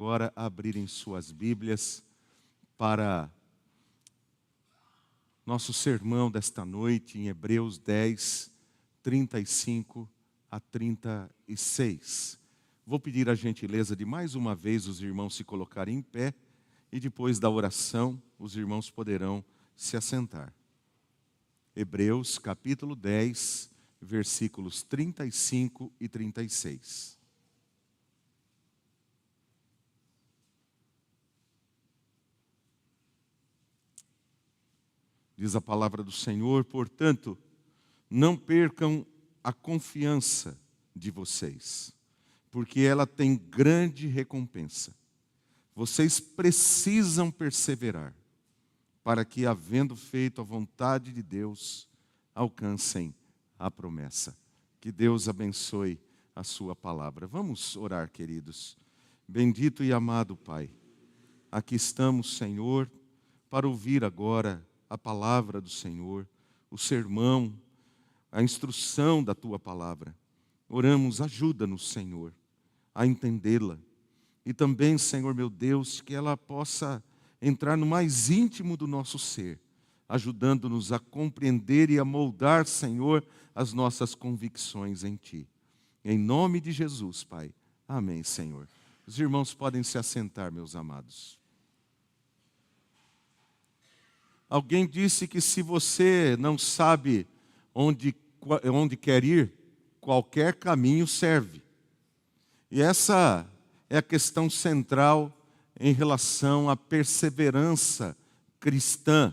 Agora abrirem suas Bíblias para nosso sermão desta noite em Hebreus 10, 35 a 36. Vou pedir a gentileza de mais uma vez os irmãos se colocarem em pé e depois da oração os irmãos poderão se assentar. Hebreus capítulo 10, versículos 35 e 36. Diz a palavra do Senhor: portanto, não percam a confiança de vocês, porque ela tem grande recompensa. Vocês precisam perseverar, para que, havendo feito a vontade de Deus, alcancem a promessa. Que Deus abençoe a sua palavra. Vamos orar, queridos. Bendito e amado Pai, aqui estamos, Senhor, para ouvir agora a palavra do Senhor, o sermão, a instrução da Tua palavra. Oramos, ajuda-nos, Senhor, a entendê-la. E também, Senhor meu Deus, que ela possa entrar no mais íntimo do nosso ser, ajudando-nos a compreender e a moldar, Senhor, as nossas convicções em Ti. Em nome de Jesus, Pai. Amém, Senhor. Os irmãos podem se assentar, meus amados. Alguém disse que se você não sabe onde quer ir, qualquer caminho serve. E essa é a questão central em relação à perseverança cristã.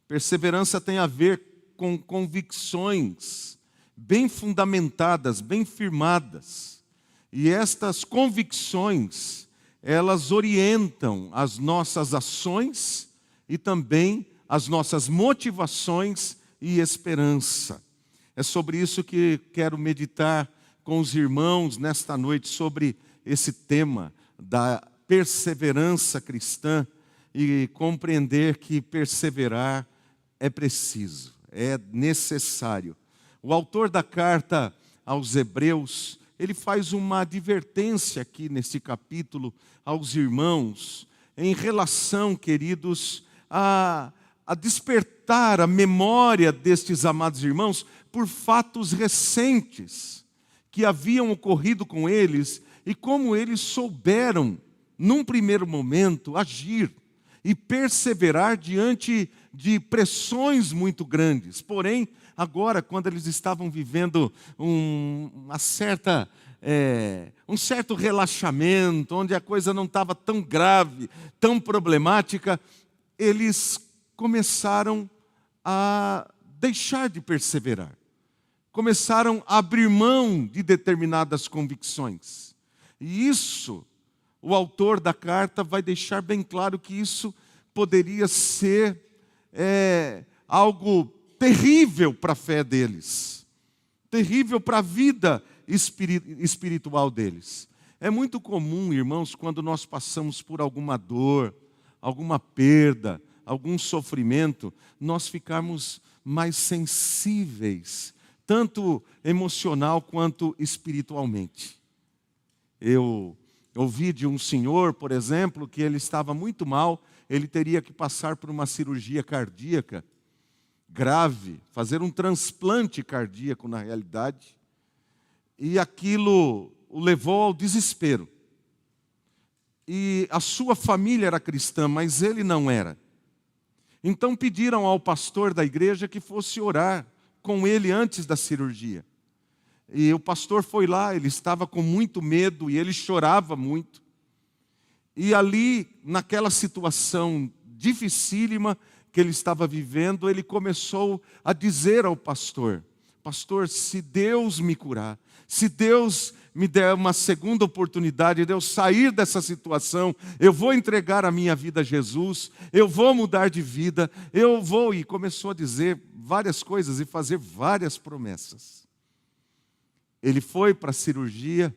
Perseverança tem a ver com convicções bem fundamentadas, bem firmadas. E estas convicções, elas orientam as nossas ações e também as nossas motivações e esperança. É sobre isso que quero meditar com os irmãos nesta noite, sobre esse tema da perseverança cristã e compreender que perseverar é preciso, é necessário. O autor da carta aos Hebreus, ele faz uma advertência aqui nesse capítulo aos irmãos em relação, queridos, a despertar a memória destes amados irmãos por fatos recentes que haviam ocorrido com eles e como eles souberam, num primeiro momento, agir e perseverar diante de pressões muito grandes. Porém, agora, quando eles estavam vivendo um certo relaxamento, onde a coisa não estava tão grave, tão problemática, eles começaram a deixar de perseverar. Começaram a abrir mão de determinadas convicções. E isso, o autor da carta vai deixar bem claro que isso poderia ser algo terrível para a fé deles. Terrível para a vida espiritual deles. É muito comum, irmãos, quando nós passamos por alguma dor, alguma perda, algum sofrimento, nós ficarmos mais sensíveis, tanto emocional quanto espiritualmente. Eu ouvi de um senhor, por exemplo, que ele estava muito mal, ele teria que passar por uma cirurgia cardíaca grave, fazer um transplante cardíaco na realidade, e aquilo o levou ao desespero. E a sua família era cristã, mas ele não era. Então pediram ao pastor da igreja que fosse orar com ele antes da cirurgia. E o pastor foi lá, ele estava com muito medo e ele chorava muito. E ali, naquela situação dificílima que ele estava vivendo, ele começou a dizer ao pastor: pastor, se Deus me curar, se Deus me der uma segunda oportunidade de eu sair dessa situação, eu vou entregar a minha vida a Jesus, eu vou mudar de vida, eu vou. E começou a dizer várias coisas e fazer várias promessas. Ele foi para a cirurgia,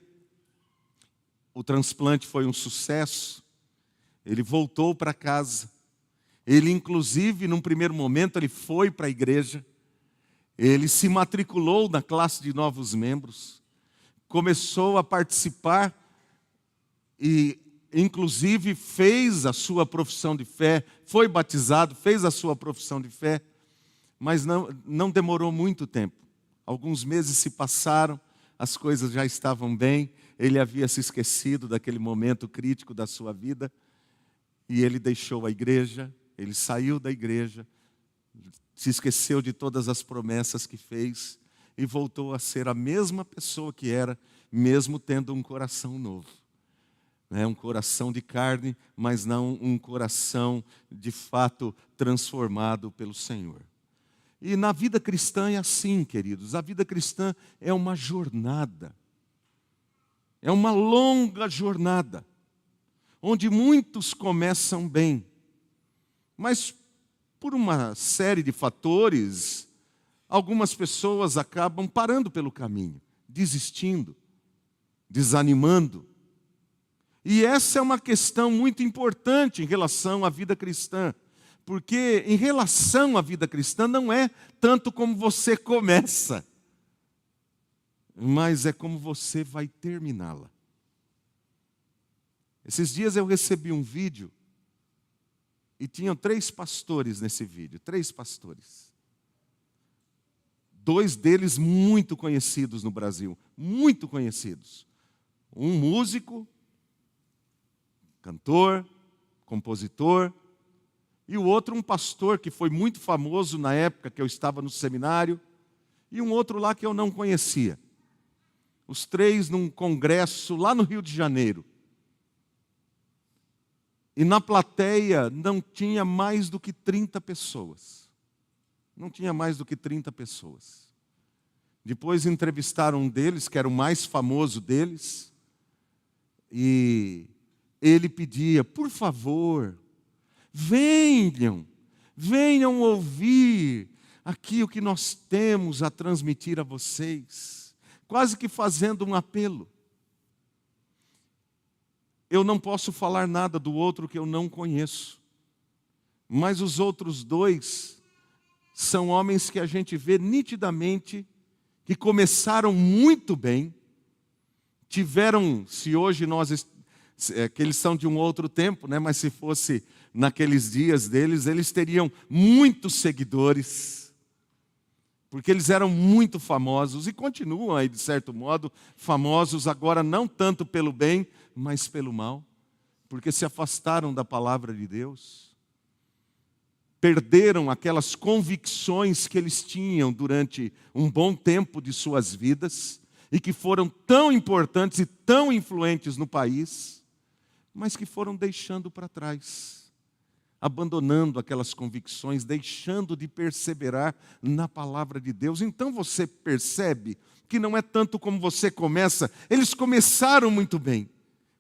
o transplante foi um sucesso, ele voltou para casa, ele inclusive, num primeiro momento, ele foi para a igreja, ele se matriculou na classe de novos membros, começou a participar e inclusive fez a sua profissão de fé, foi batizado, fez a sua profissão de fé, mas não demorou muito tempo. Alguns meses se passaram, as coisas já estavam bem, ele havia se esquecido daquele momento crítico da sua vida, e ele deixou a igreja, ele saiu da igreja, se esqueceu de todas as promessas que fez, e voltou a ser a mesma pessoa que era, mesmo tendo um coração novo. Um coração de carne, mas não um coração de fato transformado pelo Senhor. E na vida cristã é assim, queridos. A vida cristã é uma jornada. É uma longa jornada, onde muitos começam bem, mas por uma série de fatores, algumas pessoas acabam parando pelo caminho, desistindo, desanimando. E essa é uma questão muito importante em relação à vida cristã, porque em relação à vida cristã não é tanto como você começa, mas é como você vai terminá-la. Esses dias eu recebi um vídeo e tinham 3 pastores nesse vídeo, 3 pastores. 2 deles muito conhecidos no Brasil, muito conhecidos. Um músico, cantor, compositor, e o outro um pastor que foi muito famoso na época que eu estava no seminário, e um outro lá que eu não conhecia. Os 3 num congresso lá no Rio de Janeiro. E na plateia não tinha mais do que 30 pessoas. Não tinha mais do que 30 pessoas. Depois entrevistaram um deles, que era o mais famoso deles, e ele pedia, por favor, venham ouvir aqui o que nós temos a transmitir a vocês, quase que fazendo um apelo. Eu não posso falar nada do outro que eu não conheço, mas os outros 2 são homens que a gente vê nitidamente que começaram muito bem, tiveram, se hoje que eles são de um outro tempo, mas se fosse naqueles dias deles, eles teriam muitos seguidores, porque eles eram muito famosos e continuam aí, de certo modo, famosos agora não tanto pelo bem, mas pelo mal, porque se afastaram da palavra de Deus, perderam aquelas convicções que eles tinham durante um bom tempo de suas vidas e que foram tão importantes e tão influentes no país, mas que foram deixando para trás, abandonando aquelas convicções, deixando de perseverar na palavra de Deus. Então você percebe que não é tanto como você começa, eles começaram muito bem,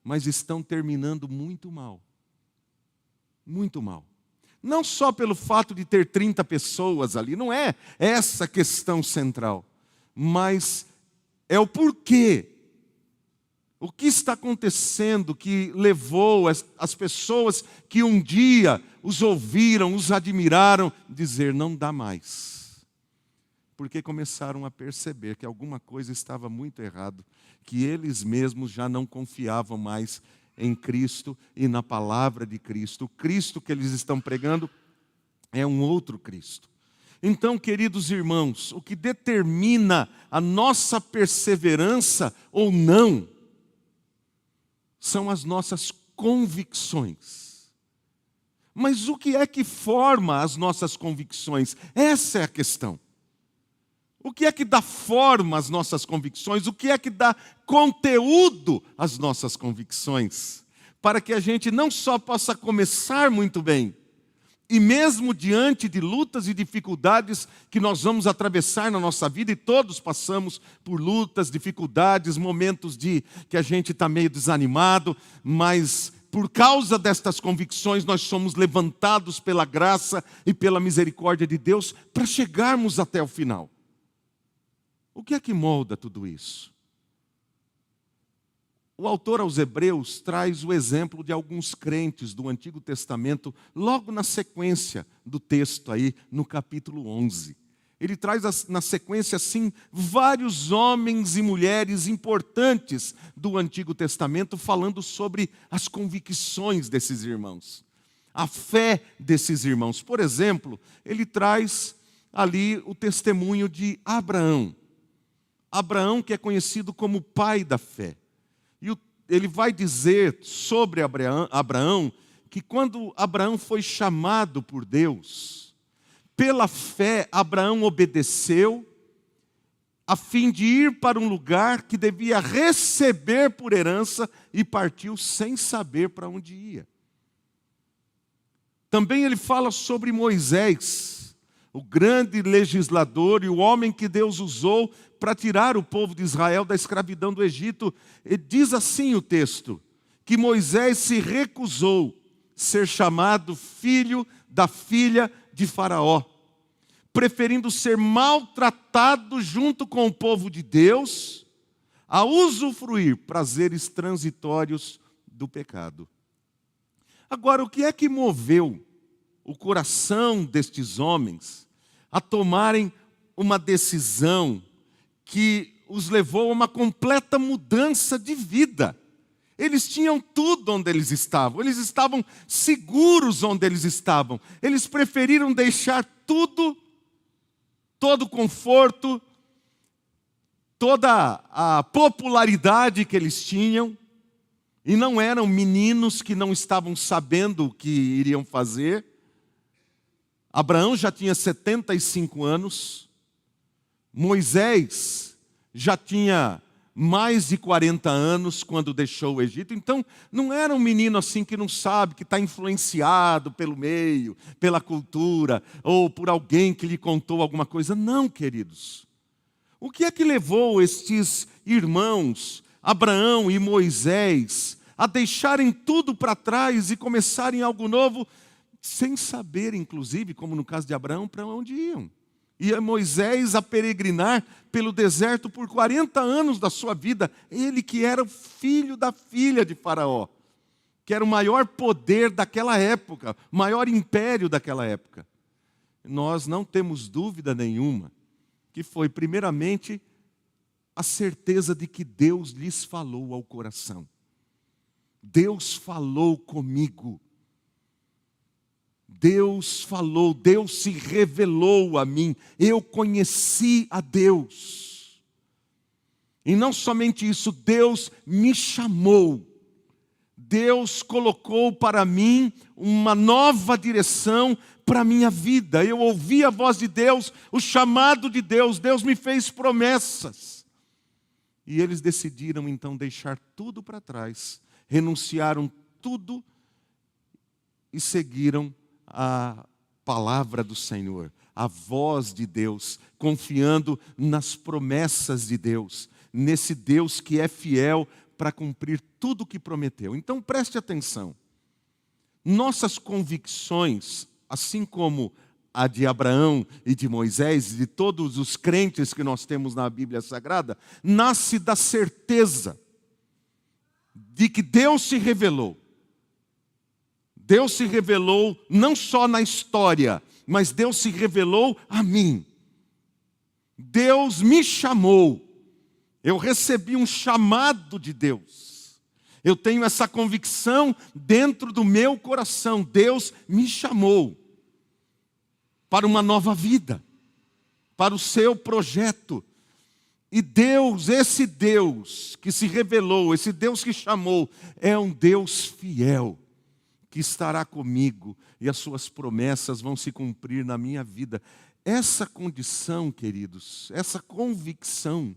mas estão terminando muito mal. Muito mal. Não só pelo fato de ter 30 pessoas ali, não é essa a questão central, mas é o porquê. O que está acontecendo que levou as pessoas que um dia os ouviram, os admiraram, a dizer, não dá mais. Porque começaram a perceber que alguma coisa estava muito errado, que eles mesmos já não confiavam mais em Cristo e na palavra de Cristo. O Cristo que eles estão pregando é um outro Cristo. Então, queridos irmãos, o que determina a nossa perseverança ou não são as nossas convicções. Mas o que é que forma as nossas convicções? Essa é a questão. O que é que dá forma às nossas convicções? O que é que dá conteúdo às nossas convicções? Para que a gente não só possa começar muito bem, e mesmo diante de lutas e dificuldades que nós vamos atravessar na nossa vida, e todos passamos por lutas, dificuldades, momentos que a gente está meio desanimado, mas por causa destas convicções nós somos levantados pela graça e pela misericórdia de Deus para chegarmos até o final. O que é que molda tudo isso? O autor aos Hebreus traz o exemplo de alguns crentes do Antigo Testamento, logo na sequência do texto aí, no capítulo 11. Ele traz na sequência, assim, vários homens e mulheres importantes do Antigo Testamento falando sobre as convicções desses irmãos, a fé desses irmãos. Por exemplo, ele traz ali o testemunho de Abraão. Abraão, que é conhecido como pai da fé. E ele vai dizer sobre Abraão que quando Abraão foi chamado por Deus, pela fé, Abraão obedeceu, a fim de ir para um lugar que devia receber por herança e partiu sem saber para onde ia. Também ele fala sobre Moisés, o grande legislador e o homem que Deus usou para tirar o povo de Israel da escravidão do Egito. E diz assim o texto, que Moisés se recusou ser chamado filho da filha de Faraó, preferindo ser maltratado junto com o povo de Deus, a usufruir prazeres transitórios do pecado. Agora, o que é que moveu o coração destes homens a tomarem uma decisão que os levou a uma completa mudança de vida? Eles tinham tudo onde eles estavam seguros onde eles estavam. Eles preferiram deixar tudo, todo o conforto, toda a popularidade que eles tinham, e não eram meninos que não estavam sabendo o que iriam fazer. Abraão já tinha 75 anos, Moisés já tinha mais de 40 anos quando deixou o Egito. Então, não era um menino assim que não sabe, que está influenciado pelo meio, pela cultura, ou por alguém que lhe contou alguma coisa. Não, queridos. O que é que levou estes irmãos, Abraão e Moisés, a deixarem tudo para trás e começarem algo novo, sem saber, inclusive, como no caso de Abraão, para onde iam? E Moisés a peregrinar pelo deserto por 40 anos da sua vida. Ele que era o filho da filha de Faraó, que era o maior poder daquela época, maior império daquela época. Nós não temos dúvida nenhuma que foi primeiramente a certeza de que Deus lhes falou ao coração. Deus falou comigo. Deus falou, Deus se revelou a mim, eu conheci a Deus. E não somente isso, Deus me chamou. Deus colocou para mim uma nova direção para a minha vida. Eu ouvi a voz de Deus, o chamado de Deus, Deus me fez promessas. E eles decidiram então deixar tudo para trás, renunciaram tudo e seguiram a palavra do Senhor, a voz de Deus, confiando nas promessas de Deus, nesse Deus que é fiel para cumprir tudo o que prometeu. Então preste atenção, nossas convicções, assim como a de Abraão e de Moisés, e de todos os crentes que nós temos na Bíblia Sagrada, nasce da certeza de que Deus se revelou. Deus se revelou não só na história, mas Deus se revelou a mim. Deus me chamou. Eu recebi um chamado de Deus. Eu tenho essa convicção dentro do meu coração. Deus me chamou para uma nova vida, para o seu projeto. E Deus, esse Deus que se revelou, esse Deus que chamou, é um Deus fiel, que estará comigo e as suas promessas vão se cumprir na minha vida. Essa condição, queridos, essa convicção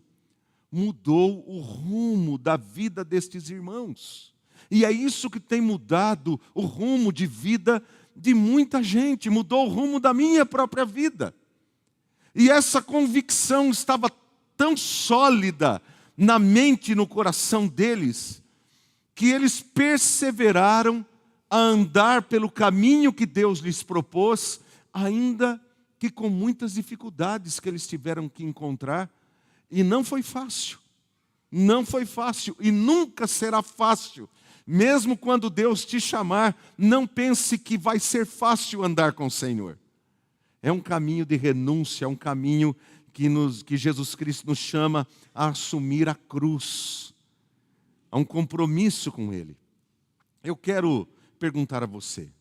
mudou o rumo da vida destes irmãos. E é isso que tem mudado o rumo de vida de muita gente, mudou o rumo da minha própria vida. E essa convicção estava tão sólida na mente e no coração deles, que eles perseveraram a andar pelo caminho que Deus lhes propôs, ainda que com muitas dificuldades que eles tiveram que encontrar. E não foi fácil, não foi fácil e nunca será fácil. Mesmo quando Deus te chamar, não pense que vai ser fácil andar com o Senhor. É um caminho de renúncia, é um caminho que Jesus Cristo nos chama a assumir a cruz. Há um compromisso com Ele. Eu quero perguntar a você: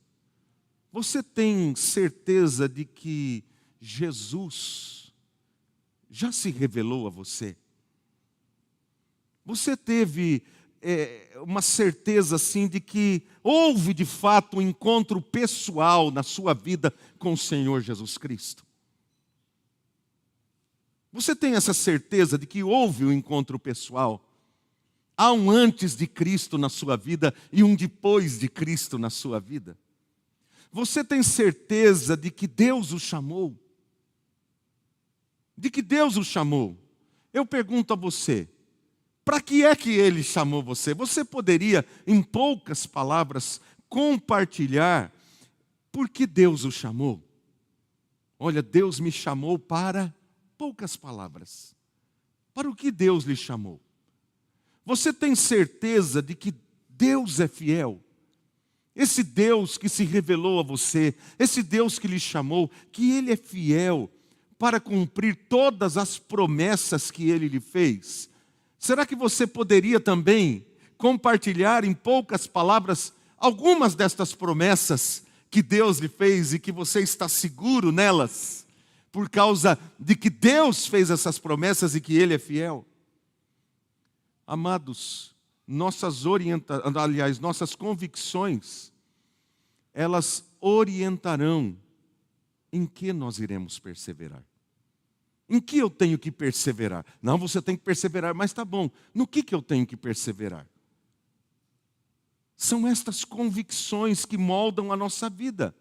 você tem certeza de que Jesus já se revelou a você? Você teve uma certeza assim de que houve de fato um encontro pessoal na sua vida com o Senhor Jesus Cristo? Você tem essa certeza de que houve um encontro pessoal? Há um antes de Cristo na sua vida e um depois de Cristo na sua vida? Você tem certeza de que Deus o chamou? De que Deus o chamou? Eu pergunto a você, para que é que Ele chamou você? Você poderia, em poucas palavras, compartilhar por que Deus o chamou? Olha, Deus me chamou para poucas palavras. Para o que Deus lhe chamou? Você tem certeza de que Deus é fiel? Esse Deus que se revelou a você, esse Deus que lhe chamou, que Ele é fiel para cumprir todas as promessas que Ele lhe fez? Será que você poderia também compartilhar em poucas palavras algumas destas promessas que Deus lhe fez e que você está seguro nelas, por causa de que Deus fez essas promessas e que Ele é fiel? Amados, nossas convicções, elas orientarão em que nós iremos perseverar. Em que eu tenho que perseverar? Não, você tem que perseverar, mas tá bom. No que eu tenho que perseverar? São estas convicções que moldam a nossa vida.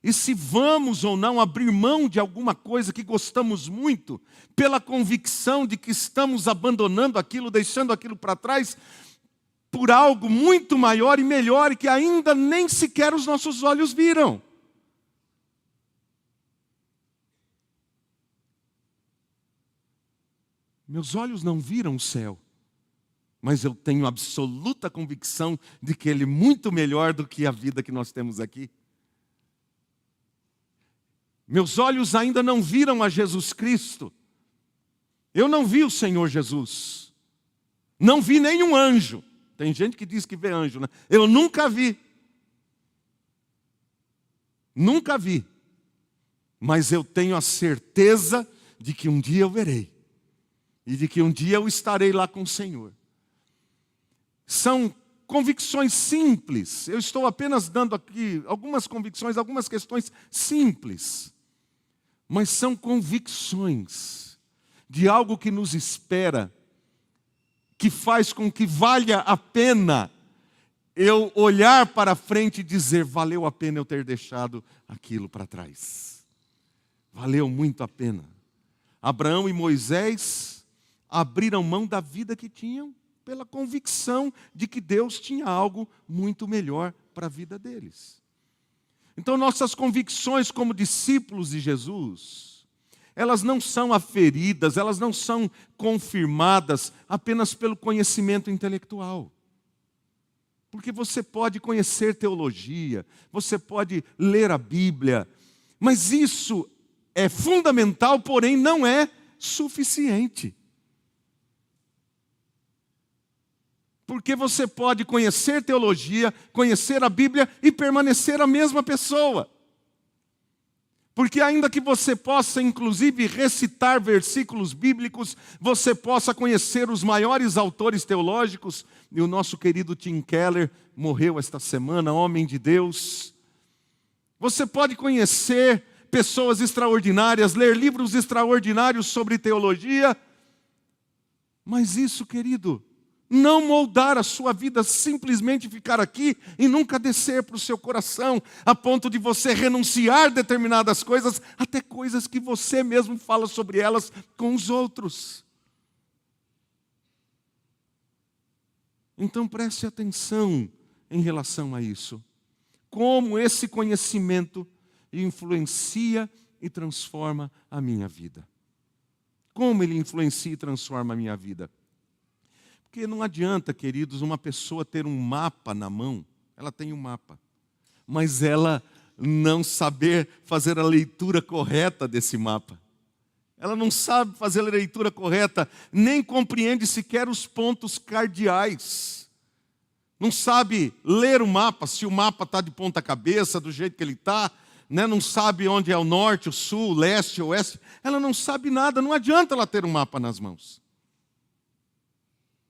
E se vamos ou não abrir mão de alguma coisa que gostamos muito, pela convicção de que estamos abandonando aquilo, deixando aquilo para trás, por algo muito maior e melhor e que ainda nem sequer os nossos olhos viram. Meus olhos não viram o céu, mas eu tenho absoluta convicção de que Ele é muito melhor do que a vida que nós temos aqui. Meus olhos ainda não viram a Jesus Cristo. Eu não vi o Senhor Jesus. Não vi nenhum anjo. Tem gente que diz que vê anjo, né? Eu nunca vi. Nunca vi. Mas eu tenho a certeza de que um dia eu verei. E de que um dia eu estarei lá com o Senhor. São convicções simples. Eu estou apenas dando aqui algumas convicções, algumas questões simples. Mas são convicções de algo que nos espera, que faz com que valha a pena eu olhar para frente e dizer: valeu a pena eu ter deixado aquilo para trás. Valeu muito a pena. Abraão e Moisés abriram mão da vida que tinham pela convicção de que Deus tinha algo muito melhor para a vida deles. Então, nossas convicções como discípulos de Jesus, elas não são aferidas, elas não são confirmadas apenas pelo conhecimento intelectual. Porque você pode conhecer teologia, você pode ler a Bíblia, mas isso é fundamental, porém não é suficiente. Porque você pode conhecer teologia, conhecer a Bíblia e permanecer a mesma pessoa. Porque ainda que você possa, inclusive, recitar versículos bíblicos, você possa conhecer os maiores autores teológicos, e o nosso querido Tim Keller morreu esta semana, homem de Deus. Você pode conhecer pessoas extraordinárias, ler livros extraordinários sobre teologia, mas isso, querido, não moldar a sua vida, simplesmente ficar aqui e nunca descer para o seu coração, a ponto de você renunciar determinadas coisas, até coisas que você mesmo fala sobre elas com os outros. Então preste atenção em relação a isso. Como esse conhecimento influencia e transforma a minha vida. Como ele influencia e transforma a minha vida. Porque não adianta, queridos, uma pessoa ter um mapa na mão. Ela tem um mapa. Mas ela não saber fazer a leitura correta desse mapa. Ela não sabe fazer a leitura correta, nem compreende sequer os pontos cardeais. Não sabe ler o mapa, se o mapa está de ponta cabeça, do jeito que ele está, né? Não sabe onde é o norte, o sul, o leste, o oeste. Ela não sabe nada, não adianta ela ter um mapa nas mãos,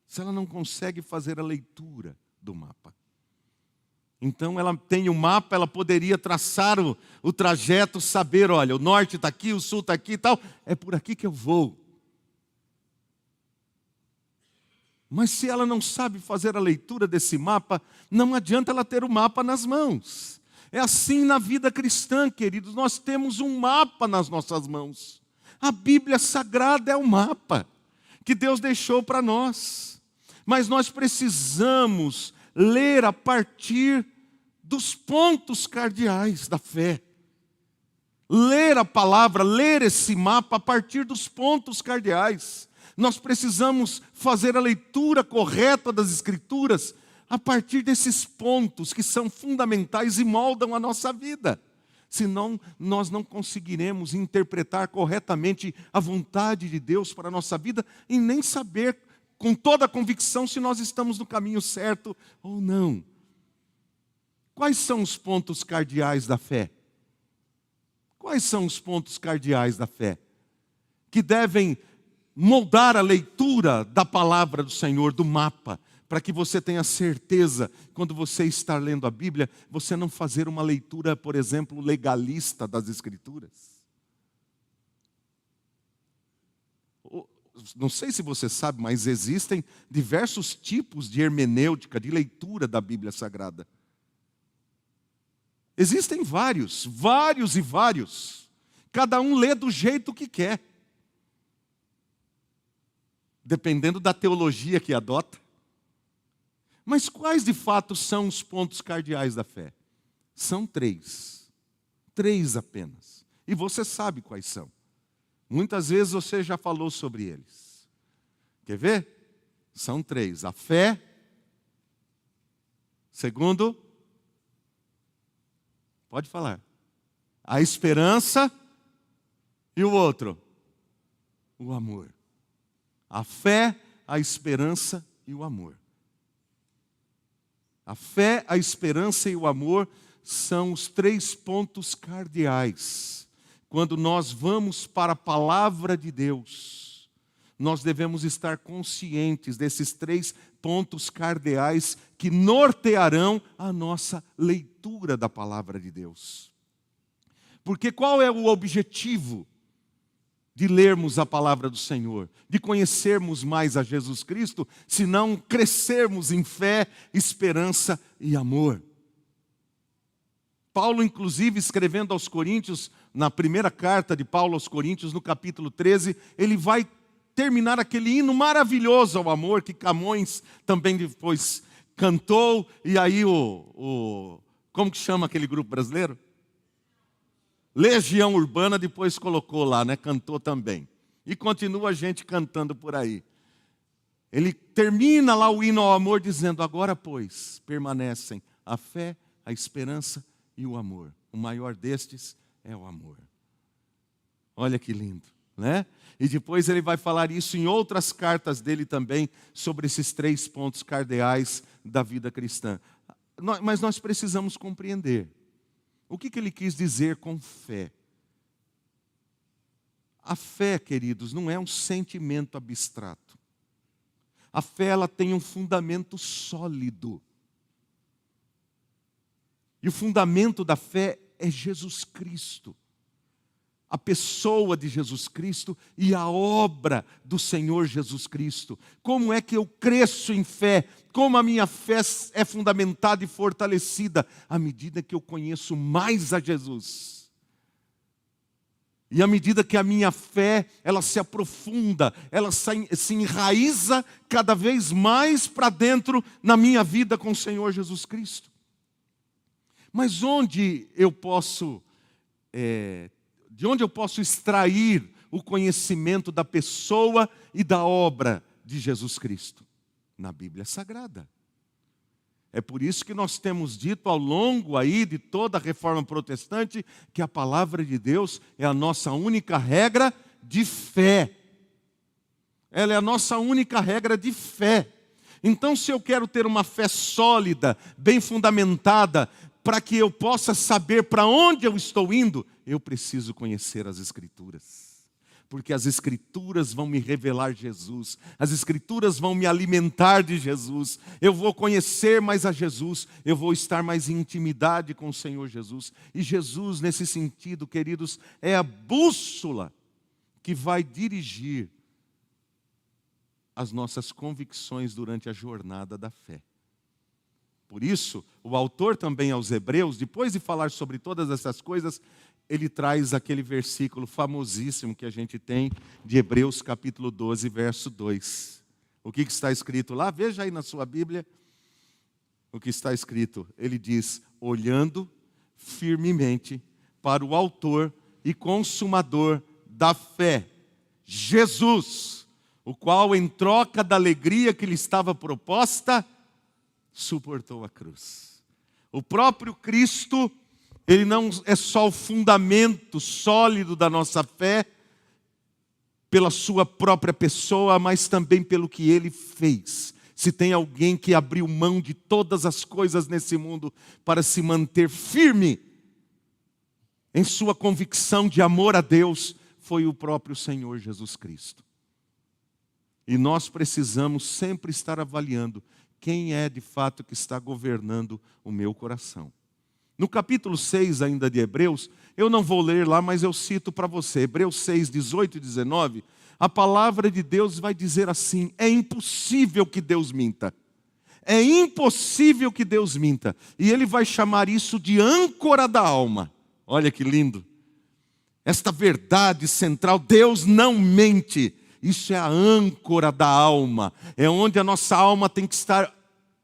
se ela não consegue fazer a leitura do mapa. Então ela tem o mapa, ela poderia traçar o trajeto, saber, olha, o norte está aqui, o sul está aqui e tal, é por aqui que eu vou. Mas se ela não sabe fazer a leitura desse mapa, não adianta ela ter o mapa nas mãos. É assim na vida cristã, queridos, nós temos um mapa nas nossas mãos. A Bíblia Sagrada é o mapa que Deus deixou para nós. Mas nós precisamos ler a partir dos pontos cardeais da fé. Ler a palavra, ler esse mapa a partir dos pontos cardeais. Nós precisamos fazer a leitura correta das Escrituras a partir desses pontos que são fundamentais e moldam a nossa vida. Senão, nós não conseguiremos interpretar corretamente a vontade de Deus para a nossa vida e nem saber com toda a convicção se nós estamos no caminho certo ou não. Quais são os pontos cardeais da fé? Quais são os pontos cardeais da fé que devem moldar a leitura da palavra do Senhor, do mapa, para que você tenha certeza, quando você está lendo a Bíblia, você não fazer uma leitura, por exemplo, legalista das Escrituras? Não sei se você sabe, mas existem diversos tipos de hermenêutica, de leitura da Bíblia Sagrada. Existem vários. Cada um lê do jeito que quer, dependendo da teologia que adota. Mas quais de fato são os pontos cardeais da fé? São 3. 3 apenas. E você sabe quais são. Muitas vezes você já falou sobre eles. Quer ver? São 3. A fé. Segundo, pode falar. A esperança. E o outro? O amor. A fé, a esperança e o amor. A fé, a esperança e o amor são os 3 pontos cardeais. Quando nós vamos para a palavra de Deus, nós devemos estar conscientes desses 3 pontos cardeais que nortearão a nossa leitura da palavra de Deus. Porque qual é o objetivo de lermos a palavra do Senhor, de conhecermos mais a Jesus Cristo, se não crescermos em fé, esperança e amor? Paulo, inclusive, escrevendo aos Coríntios, na primeira carta de Paulo aos Coríntios, no capítulo 13, ele vai terminar aquele hino maravilhoso ao amor, que Camões também depois cantou, e aí como que chama aquele grupo brasileiro? Legião Urbana depois colocou lá, né? Cantou também. E continua a gente cantando por aí. Ele termina lá o hino ao amor dizendo: agora, pois, permanecem a fé, a esperança e o amor. O maior destes é o amor. Olha que lindo, né? E depois ele vai falar isso em outras cartas dele também, sobre esses 3 pontos cardeais da vida cristã. Mas nós precisamos compreender o que ele quis dizer com fé. A fé, queridos, não é um sentimento abstrato. A fé, ela tem um fundamento sólido. E o fundamento da fé é Jesus Cristo. A pessoa de Jesus Cristo e a obra do Senhor Jesus Cristo. Como é que eu cresço em fé? Como a minha fé é fundamentada e fortalecida? À medida que eu conheço mais a Jesus. E à medida que a minha fé, ela se aprofunda, ela se enraiza cada vez mais para dentro na minha vida com o Senhor Jesus Cristo. Mas onde eu posso extrair o conhecimento da pessoa e da obra de Jesus Cristo? Na Bíblia Sagrada. É por isso que nós temos dito ao longo aí de toda a reforma protestante que a palavra de Deus é a nossa única regra de fé. Ela é a nossa única regra de fé. Então, se eu quero ter uma fé sólida, bem fundamentada, para que eu possa saber para onde eu estou indo, eu preciso conhecer as Escrituras. Porque as Escrituras vão me revelar Jesus, as Escrituras vão me alimentar de Jesus, eu vou conhecer mais a Jesus, eu vou estar mais em intimidade com o Senhor Jesus. E Jesus, nesse sentido, queridos, é a bússola que vai dirigir as nossas convicções durante a jornada da fé. Por isso, o autor também aos Hebreus, depois de falar sobre todas essas coisas, ele traz aquele versículo famosíssimo que a gente tem de Hebreus capítulo 12, verso 2. O que está escrito lá? Veja aí na sua Bíblia o que está escrito. Ele diz: olhando firmemente para o autor e consumador da fé, Jesus, o qual em troca da alegria que lhe estava proposta, suportou a cruz. O próprio Cristo, Ele não é só o fundamento sólido da nossa fé, pela sua própria pessoa, mas também pelo que Ele fez. Se tem alguém que abriu mão de todas as coisas nesse mundo para se manter firme em sua convicção de amor a Deus, foi o próprio Senhor Jesus Cristo. E nós precisamos sempre estar avaliando quem é de fato que está governando o meu coração. No capítulo 6 ainda de Hebreus, eu não vou ler lá, mas eu cito para você, Hebreus 6, 18 e 19, a palavra de Deus vai dizer assim: é impossível que Deus minta. É impossível que Deus minta. E ele vai chamar isso de âncora da alma. Olha que lindo. Esta verdade central, Deus não mente. Isso é a âncora da alma. É onde a nossa alma tem que estar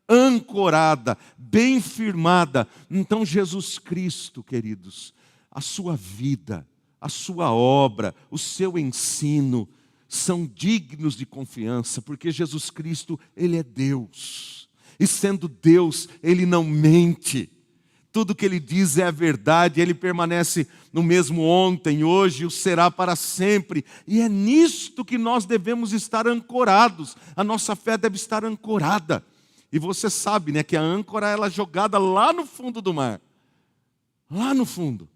ancorada, bem firmada. Então Jesus Cristo, queridos, a sua vida, a sua obra, o seu ensino são dignos de confiança, porque Jesus Cristo, Ele é Deus. E sendo Deus, Ele não mente. Tudo que Ele diz é a verdade, Ele permanece no mesmo ontem, hoje e o será para sempre. E é nisto que nós devemos estar ancorados. A nossa fé deve estar ancorada. E você sabe, né, que a âncora ela é jogada lá no fundo do mar. Lá no fundo.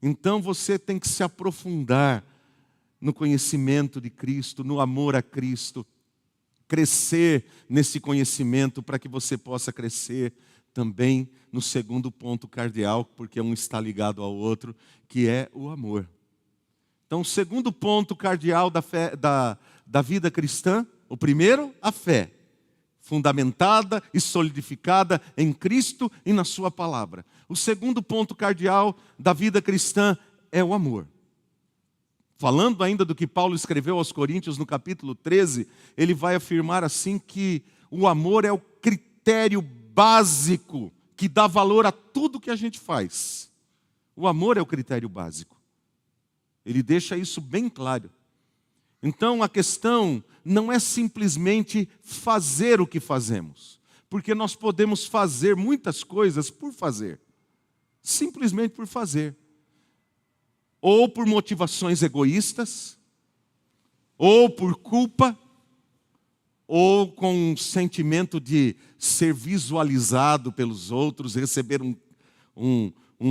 Então você tem que se aprofundar no conhecimento de Cristo, no amor a Cristo. Crescer nesse conhecimento para que você possa crescer também no segundo ponto cardeal, porque um está ligado ao outro, que é o amor. Então, o segundo ponto cardeal da vida cristã, o primeiro, a fé, fundamentada e solidificada em Cristo e na sua palavra. O segundo ponto cardeal da vida cristã é o amor. Falando ainda do que Paulo escreveu aos Coríntios no capítulo 13, ele vai afirmar assim que o amor é o critério básico que dá valor a tudo que a gente faz. O amor é o critério básico. Ele deixa isso bem claro. Então a questão não é simplesmente fazer o que fazemos, porque nós podemos fazer muitas coisas por fazer, simplesmente por fazer, ou por motivações egoístas, ou por culpa, ou com um sentimento de ser visualizado pelos outros, receber um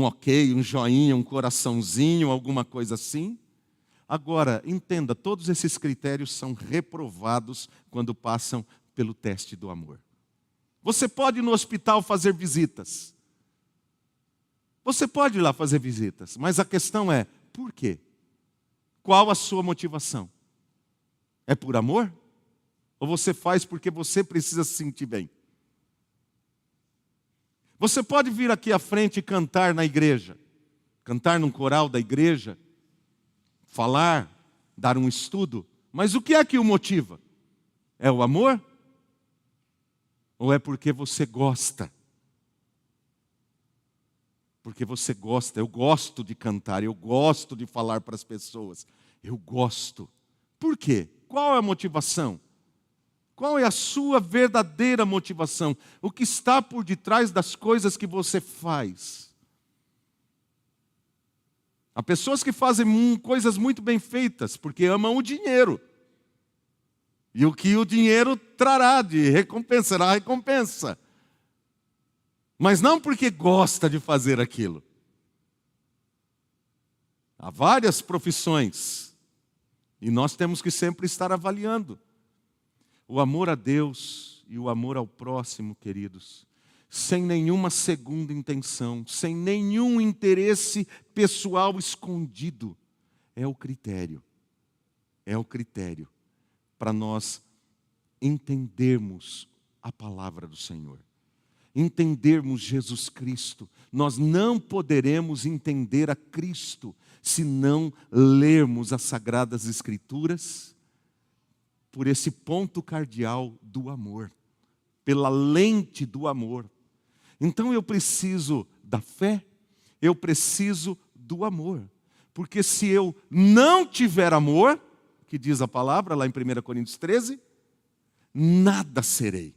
ok, um joinha, um coraçãozinho, alguma coisa assim. Agora, entenda, todos esses critérios são reprovados quando passam pelo teste do amor. Você pode ir no hospital fazer visitas. Você pode ir lá fazer visitas, mas a questão é, por quê? Qual a sua motivação? É por amor? Ou você faz porque você precisa se sentir bem? Você pode vir aqui à frente e cantar na igreja, cantar num coral da igreja, falar, dar um estudo, mas o que é que o motiva? É o amor? Ou é porque você gosta? Porque você gosta, eu gosto de cantar, eu gosto de falar para as pessoas, eu gosto. Por quê? Qual é a motivação? Qual é a sua verdadeira motivação? O que está por detrás das coisas que você faz? Há pessoas que fazem coisas muito bem feitas porque amam o dinheiro. E o que o dinheiro trará de recompensa, será recompensa. Mas não porque gosta de fazer aquilo. Há várias profissões. E nós temos que sempre estar avaliando. O amor a Deus e o amor ao próximo, queridos, sem nenhuma segunda intenção, sem nenhum interesse pessoal escondido, é o critério. É o critério para nós entendermos a palavra do Senhor. Entendermos Jesus Cristo. Nós não poderemos entender a Cristo se não lermos as Sagradas Escrituras por esse ponto cardeal do amor, pela lente do amor. Então eu preciso da fé, eu preciso do amor. Porque se eu não tiver amor, que diz a palavra lá em 1 Coríntios 13, nada serei.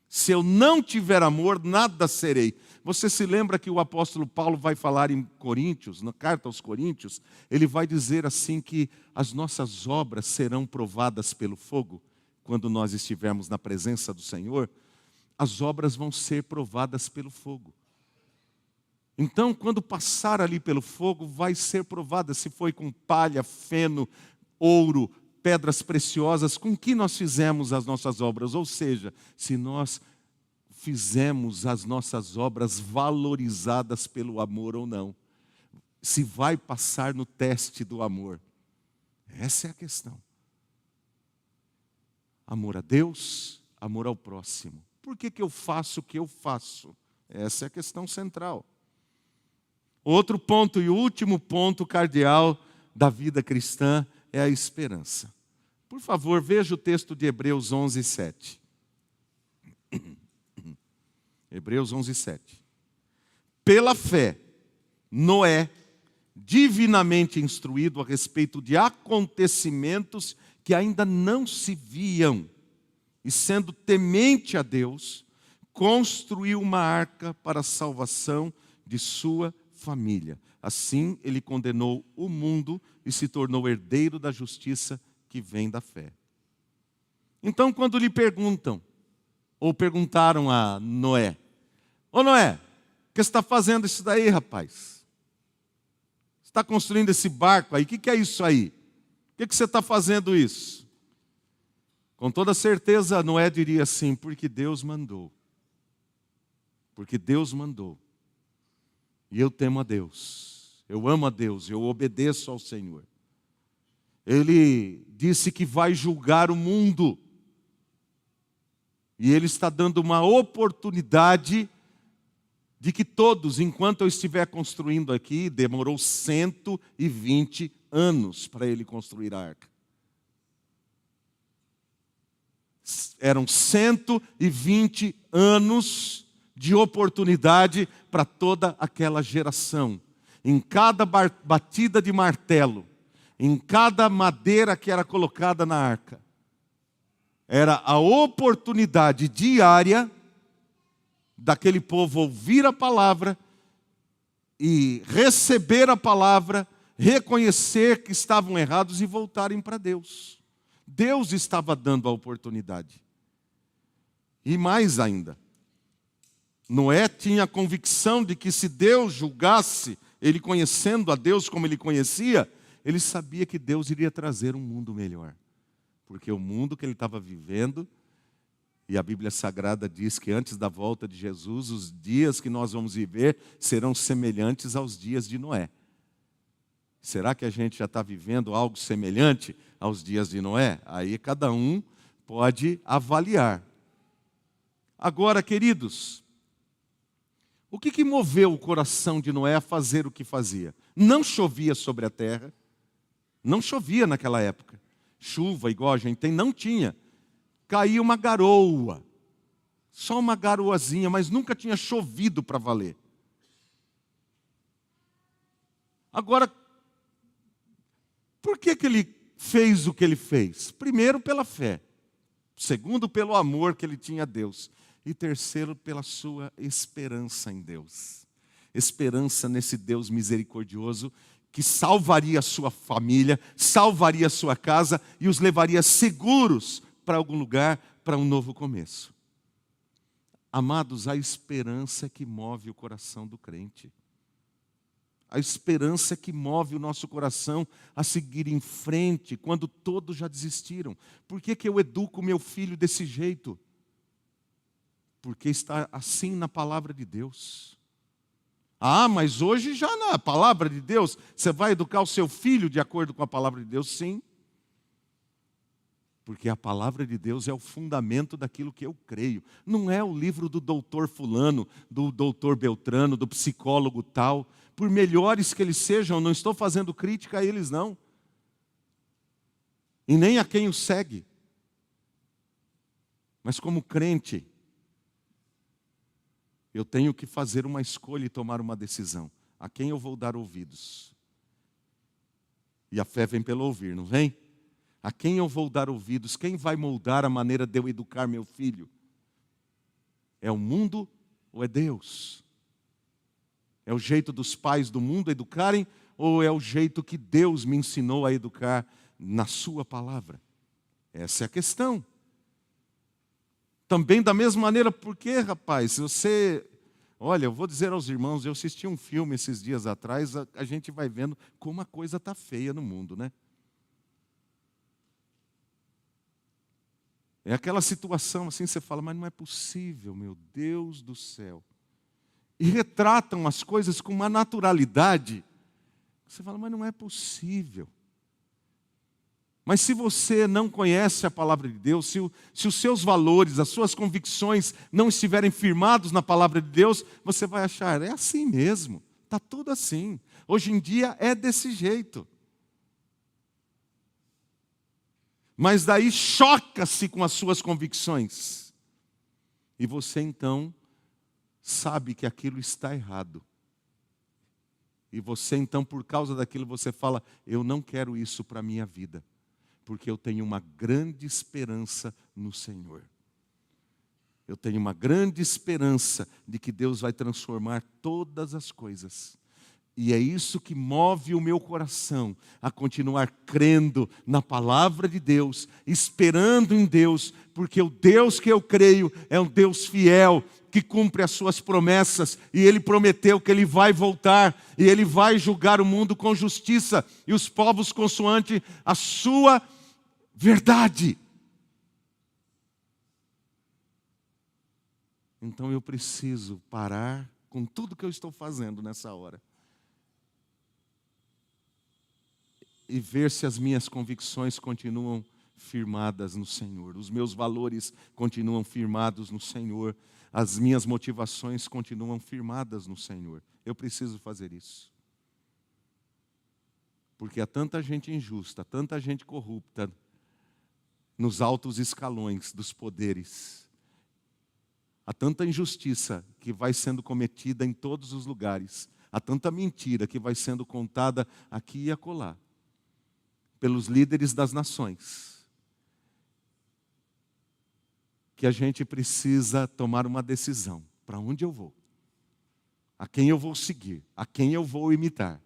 Se eu não tiver amor, nada serei. Você se lembra que o apóstolo Paulo vai falar em Coríntios, na carta aos Coríntios, ele vai dizer assim que as nossas obras serão provadas pelo fogo. Quando nós estivermos na presença do Senhor, as obras vão ser provadas pelo fogo. Então, quando passar ali pelo fogo, vai ser provada se foi com palha, feno, ouro, pedras preciosas, com que nós fizemos as nossas obras. Ou seja, se nós fizemos as nossas obras valorizadas pelo amor ou não. Se vai passar no teste do amor. Essa é a questão. Amor a Deus, amor ao próximo. Por que eu faço o que eu faço? Essa é a questão central. Outro ponto e último ponto cardeal da vida cristã é a esperança. Por favor, veja o texto de Hebreus 11, 7. Hebreus 11, 7. Pela fé, Noé, divinamente instruído a respeito de acontecimentos que ainda não se viam, e sendo temente a Deus, construiu uma arca para a salvação de sua família. Assim, ele condenou o mundo e se tornou herdeiro da justiça que vem da fé. Então, quando lhe perguntam, ou perguntaram a Noé, ô Noé, o que você está fazendo isso daí, rapaz? Você está construindo esse barco aí, o que é isso aí? Por que você está fazendo isso? Com toda certeza, Noé diria assim, porque Deus mandou. Porque Deus mandou. E eu temo a Deus, eu amo a Deus, eu obedeço ao Senhor. Ele disse que vai julgar o mundo. E Ele está dando uma oportunidade de que todos, enquanto eu estiver construindo aqui, demorou 120 anos para Ele construir a arca. Eram 120 anos de oportunidade para toda aquela geração. Em cada batida de martelo, em cada madeira que era colocada na arca, era a oportunidade diária daquele povo ouvir a palavra e receber a palavra, reconhecer que estavam errados e voltarem para Deus. Deus estava dando a oportunidade. E mais ainda, Noé tinha a convicção de que se Deus julgasse, ele conhecendo a Deus como ele conhecia, ele sabia que Deus iria trazer um mundo melhor. Porque o mundo que ele estava vivendo, e a Bíblia Sagrada diz que antes da volta de Jesus, os dias que nós vamos viver serão semelhantes aos dias de Noé. Será que a gente já está vivendo algo semelhante aos dias de Noé? Aí cada um pode avaliar. Agora, queridos, o que moveu o coração de Noé a fazer o que fazia? Não chovia sobre a terra, não chovia naquela época. Chuva igual a gente tem, não tinha. Caía uma garoa, só uma garoazinha, mas nunca tinha chovido para valer. Agora, por que ele fez o que ele fez? Primeiro, pela fé. Segundo, pelo amor que ele tinha a Deus. E terceiro, pela sua esperança em Deus. Esperança nesse Deus misericordioso que salvaria a sua família, salvaria a sua casa e os levaria seguros para algum lugar, para um novo começo. Amados, a esperança é que move o coração do crente. A esperança é que move o nosso coração a seguir em frente, quando todos já desistiram. Por que eu educo meu filho desse jeito? Porque está assim na palavra de Deus. Ah, mas hoje já na palavra de Deus, você vai educar o seu filho de acordo com a palavra de Deus? Sim. Porque a palavra de Deus é o fundamento daquilo que eu creio. Não é o livro do doutor fulano, do doutor Beltrano, do psicólogo tal. Por melhores que eles sejam, não estou fazendo crítica a eles não. E nem a quem os segue. Mas como crente, eu tenho que fazer uma escolha e tomar uma decisão. A quem eu vou dar ouvidos? E a fé vem pelo ouvir, não vem? A quem eu vou dar ouvidos? Quem vai moldar a maneira de eu educar meu filho? É o mundo ou é Deus? É o jeito dos pais do mundo educarem ou é o jeito que Deus me ensinou a educar na sua palavra? Essa é a questão. Também da mesma maneira, porque, rapaz, olha, eu vou dizer aos irmãos, eu assisti um filme esses dias atrás, a gente vai vendo como a coisa está feia no mundo, né? É aquela situação assim, você fala, mas não é possível, meu Deus do céu. E retratam as coisas com uma naturalidade. Você fala, mas não é possível. Mas se você não conhece a palavra de Deus, se os seus valores, as suas convicções não estiverem firmados na palavra de Deus, você vai achar, é assim mesmo, está tudo assim. Hoje em dia é desse jeito. Mas daí choca-se com as suas convicções. E você então sabe que aquilo está errado. E você então, por causa daquilo, você fala, eu não quero isso para a minha vida. Porque eu tenho uma grande esperança no Senhor. Eu tenho uma grande esperança de que Deus vai transformar todas as coisas. E é isso que move o meu coração a continuar crendo na palavra de Deus, esperando em Deus, porque o Deus que eu creio é um Deus fiel, que cumpre as suas promessas, e Ele prometeu que Ele vai voltar, e Ele vai julgar o mundo com justiça, e os povos consoante a sua verdade. Então eu preciso parar com tudo que eu estou fazendo nessa hora e ver se as minhas convicções continuam firmadas no Senhor, os meus valores continuam firmados no Senhor, as minhas motivações continuam firmadas no Senhor. Eu preciso fazer isso. Porque há tanta gente injusta, tanta gente corrupta nos altos escalões dos poderes. Há tanta injustiça que vai sendo cometida em todos os lugares. Há tanta mentira que vai sendo contada aqui e acolá pelos líderes das nações, que a gente precisa tomar uma decisão. Para onde eu vou? A quem eu vou seguir? A quem eu vou imitar?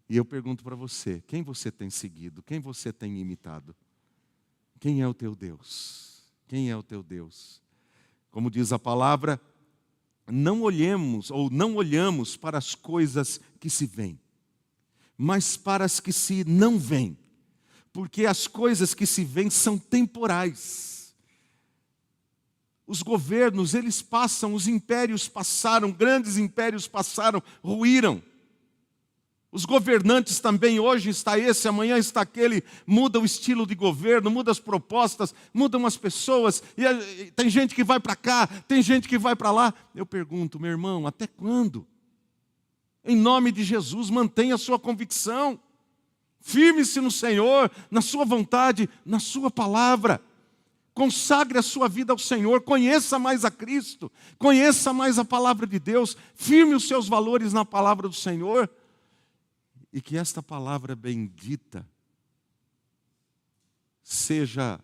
E eu pergunto para você, quem você tem seguido? Quem você tem imitado? Quem é o teu Deus? Quem é o teu Deus? Como diz a palavra, não olhamos para as coisas que se veem, mas para as que se não veem. Porque as coisas que se veem são temporais. Os governos, eles passam, os impérios passaram, grandes impérios passaram, ruíram. Os governantes também, hoje está esse, amanhã está aquele, muda o estilo de governo, muda as propostas, mudam as pessoas, e tem gente que vai para cá, tem gente que vai para lá. Eu pergunto, meu irmão, até quando? Em nome de Jesus, mantenha a sua convicção, firme-se no Senhor, na sua vontade, na sua palavra. Consagre a sua vida ao Senhor, conheça mais a Cristo, conheça mais a palavra de Deus, firme os seus valores na palavra do Senhor. E que esta palavra bendita seja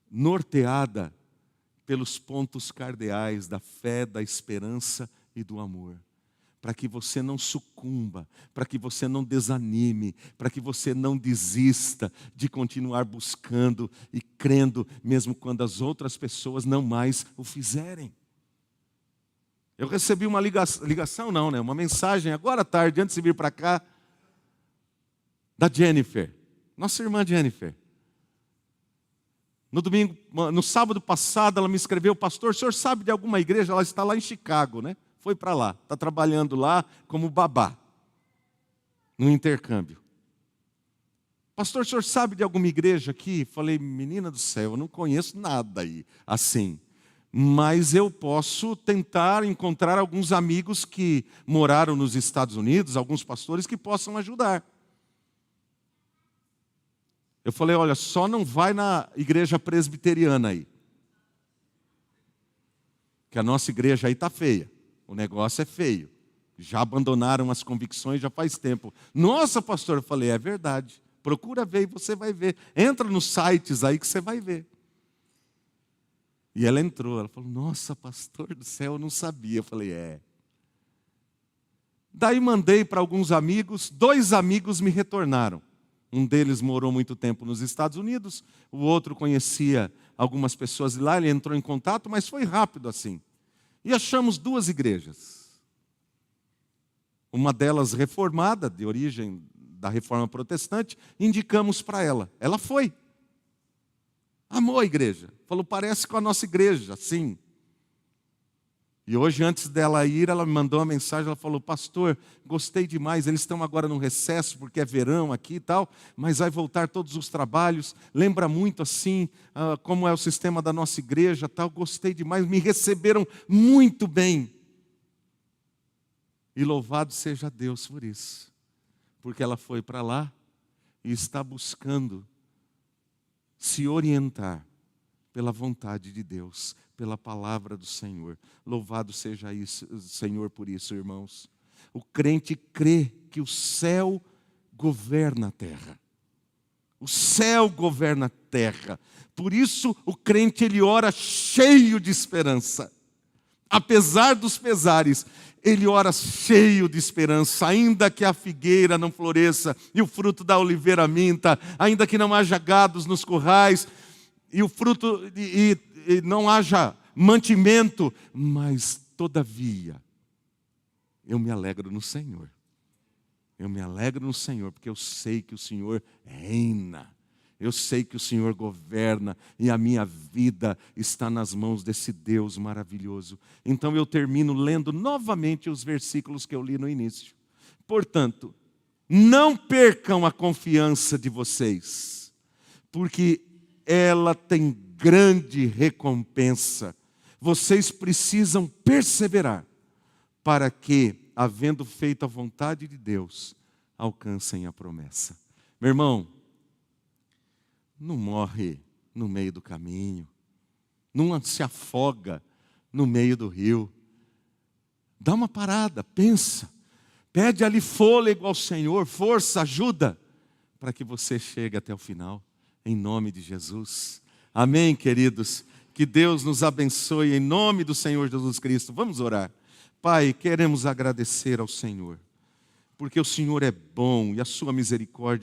norteada pelos pontos cardeais da fé, da esperança e do amor. Para que você não sucumba, para que você não desanime, para que você não desista de continuar buscando e crendo, mesmo quando as outras pessoas não mais o fizerem. Eu recebi uma ligação, não, né? Uma mensagem agora à tarde, antes de vir para cá, da Jennifer, nossa irmã Jennifer. No sábado passado, ela me escreveu: pastor, o senhor sabe de alguma igreja? Ela está lá em Chicago, né? Foi para lá, está trabalhando lá como babá, no intercâmbio. Pastor, o senhor sabe de alguma igreja aqui? Falei: menina do céu, eu não conheço nada aí assim. Mas eu posso tentar encontrar alguns amigos que moraram nos Estados Unidos, alguns pastores que possam ajudar. Eu falei: olha, só não vai na igreja presbiteriana aí, que a nossa igreja aí está feia. O negócio é feio. Já abandonaram as convicções já faz tempo. Nossa, pastor, eu falei: é verdade. Procura ver e você vai ver. Entra nos sites aí que você vai ver. E ela entrou, ela falou: nossa, pastor do céu, eu não sabia. Eu falei: é. Daí mandei para alguns amigos, 2 amigos me retornaram. Um deles morou muito tempo nos Estados Unidos, o outro conhecia algumas pessoas de lá, ele entrou em contato, mas foi rápido assim. E achamos 2 igrejas. Uma delas reformada, de origem da reforma protestante, indicamos para ela. Ela foi. Amou a igreja. Falou: parece com a nossa igreja, sim. E hoje, antes dela ir, ela me mandou uma mensagem, ela falou: pastor, gostei demais, eles estão agora no recesso, porque é verão aqui e tal, mas vai voltar todos os trabalhos, lembra muito assim, como é o sistema da nossa igreja, tal, gostei demais, me receberam muito bem. E louvado seja Deus por isso, porque ela foi para lá e está buscando se orientar pela vontade de Deus, pela palavra do Senhor. Louvado seja isso, Senhor, por isso, irmãos. O crente crê que o céu governa a terra. O céu governa a terra. Por isso o crente, ele ora cheio de esperança. Apesar dos pesares, ele ora cheio de esperança, ainda que a figueira não floresça e o fruto da oliveira minta, ainda que não haja gados nos currais e o fruto e não haja mantimento, mas todavia eu me alegro no Senhor. Eu me alegro no Senhor, porque eu sei que o Senhor reina. Eu sei que o Senhor governa e a minha vida está nas mãos desse Deus maravilhoso. Então eu termino lendo novamente os versículos que eu li no início. Portanto, não percam a confiança de vocês, porque ela tem grande recompensa. Vocês precisam perseverar para que, havendo feito a vontade de Deus, alcancem a promessa. Meu irmão, não morre no meio do caminho, não se afoga no meio do rio. Dá uma parada, pensa, pede ali fôlego ao Senhor, força, ajuda, para que você chegue até o final, em nome de Jesus. Amém, queridos? Que Deus nos abençoe em nome do Senhor Jesus Cristo. Vamos orar. Pai, queremos agradecer ao Senhor, porque o Senhor é bom e a sua misericórdia